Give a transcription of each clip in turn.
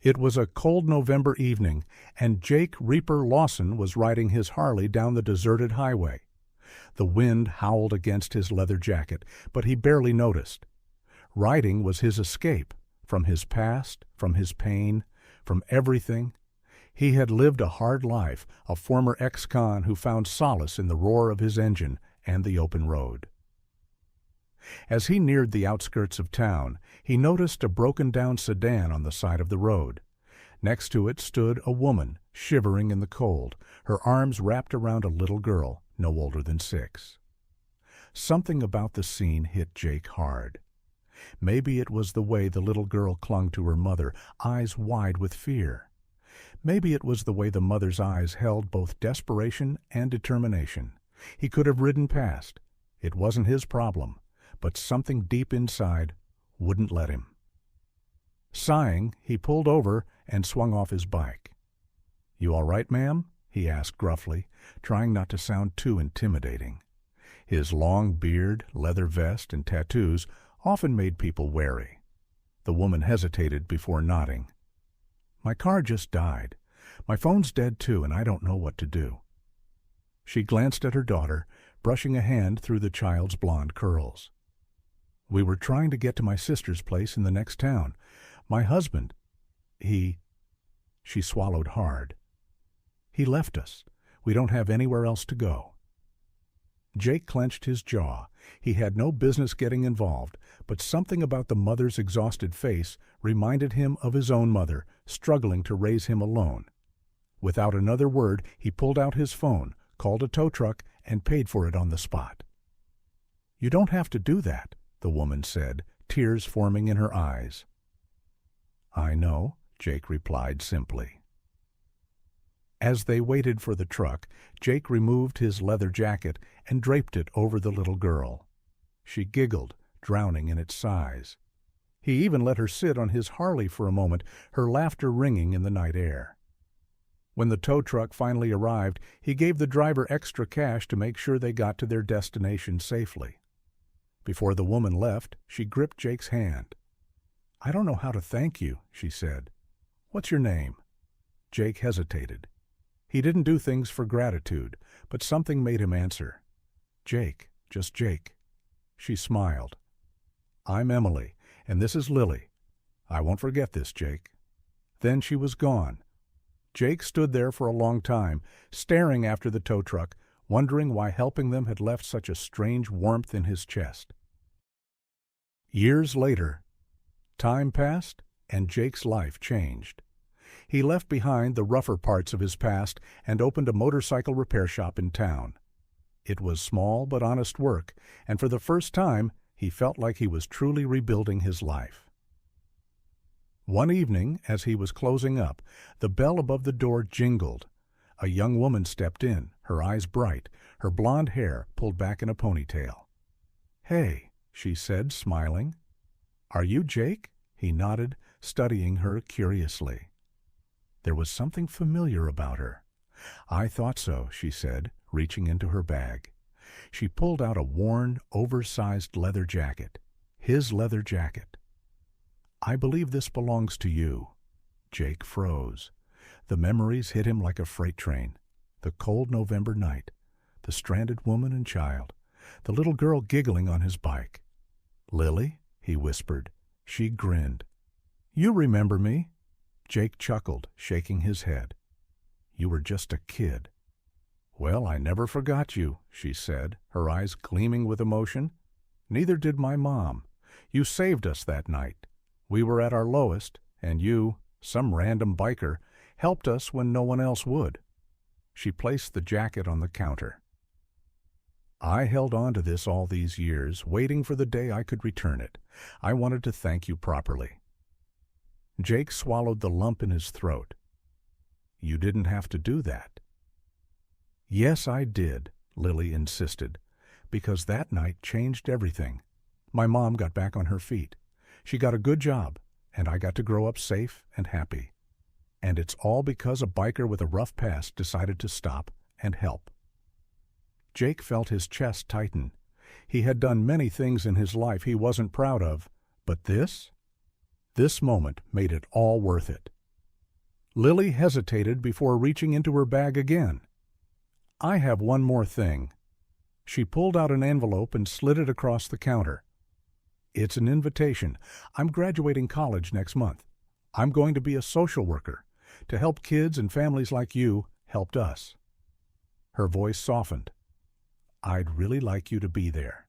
It was a cold November evening, and Jake Reaper Lawson was riding his Harley down the deserted highway. The wind howled against his leather jacket, but he barely noticed. Riding was his escape from his past, from his pain, from everything. He had lived a hard life, a former ex-con who found solace in the roar of his engine and the open road. As he neared the outskirts of town, he noticed a broken-down sedan on the side of the road. Next to it stood a woman, shivering in the cold, her arms wrapped around a little girl, no older than 6. Something about the scene hit Jake hard. Maybe it was the way the little girl clung to her mother, eyes wide with fear. Maybe it was the way the mother's eyes held both desperation and determination. He could have ridden past. It wasn't his problem, but something deep inside wouldn't let him. Sighing, he pulled over and swung off his bike. "You all right, ma'am?" he asked gruffly, trying not to sound too intimidating. His long beard, leather vest, and tattoos often made people wary. The woman hesitated before nodding. "My car just died. My phone's dead too, and I don't know what to do." She glanced at her daughter, brushing a hand through the child's blonde curls. "We were trying to get to my sister's place in the next town. My husband, She swallowed hard. "He left us. We don't have anywhere else to go." Jake clenched his jaw. He had no business getting involved, but something about the mother's exhausted face reminded him of his own mother, struggling to raise him alone. Without another word, he pulled out his phone, called a tow truck, and paid for it on the spot. "You don't have to do that," the woman said, tears forming in her eyes. "I know," Jake replied simply. As they waited for the truck, Jake removed his leather jacket and draped it over the little girl. She giggled, drowning in its sighs. He even let her sit on his Harley for a moment, her laughter ringing in the night air. When the tow truck finally arrived, he gave the driver extra cash to make sure they got to their destination safely. Before the woman left, she gripped Jake's hand. "I don't know how to thank you," she said. "What's your name?" Jake hesitated. He didn't do things for gratitude, but something made him answer. "Jake, just Jake." She smiled. "I'm Emily, and this is Lily. I won't forget this, Jake." Then she was gone. Jake stood there for a long time, staring after the tow truck, wondering why helping them had left such a strange warmth in his chest. Years later, time passed, and Jake's life changed. He left behind the rougher parts of his past and opened a motorcycle repair shop in town. It was small but honest work, and for the first time, he felt like he was truly rebuilding his life. One evening, as he was closing up, the bell above the door jingled. A young woman stepped in, her eyes bright, her blonde hair pulled back in a ponytail. "Hey," she said, smiling. "Are you Jake?" He nodded, studying her curiously. There was something familiar about her. "I thought so," she said, reaching into her bag. She pulled out a worn, oversized leather jacket. His leather jacket. "I believe this belongs to you." Jake froze. The memories hit him like a freight train. The cold November night, the stranded woman and child, the little girl giggling on his bike. "Lily?" he whispered. She grinned. "You remember me?" Jake chuckled, shaking his head. "You were just a kid." "Well, I never forgot you," she said, her eyes gleaming with emotion. "Neither did my mom. You saved us that night. We were at our lowest, and you, some random biker, helped us when no one else would." She placed the jacket on the counter. "I held on to this all these years, waiting for the day I could return it. I wanted to thank you properly." Jake swallowed the lump in his throat. "You didn't have to do that." "Yes, I did," Lily insisted, "because that night changed everything. My mom got back on her feet. She got a good job, and I got to grow up safe and happy. And it's all because a biker with a rough past decided to stop and help." Jake felt his chest tighten. He had done many things in his life he wasn't proud of, but this moment made it all worth it. Lily hesitated before reaching into her bag again. "I have one more thing." She pulled out an envelope and slid it across the counter. "It's an invitation. I'm graduating college next month. I'm going to be a social worker, to help kids and families like you helped us." Her voice softened. "I'd really like you to be there."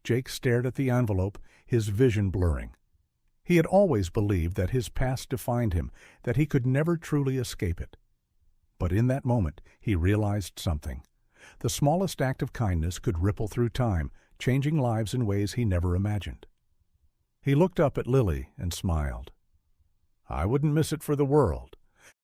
Jake stared at the envelope, his vision blurring. He had always believed that his past defined him, that he could never truly escape it. But in that moment, he realized something. The smallest act of kindness could ripple through time, changing lives in ways he never imagined. He looked up at Lily and smiled. "I wouldn't miss it for the world."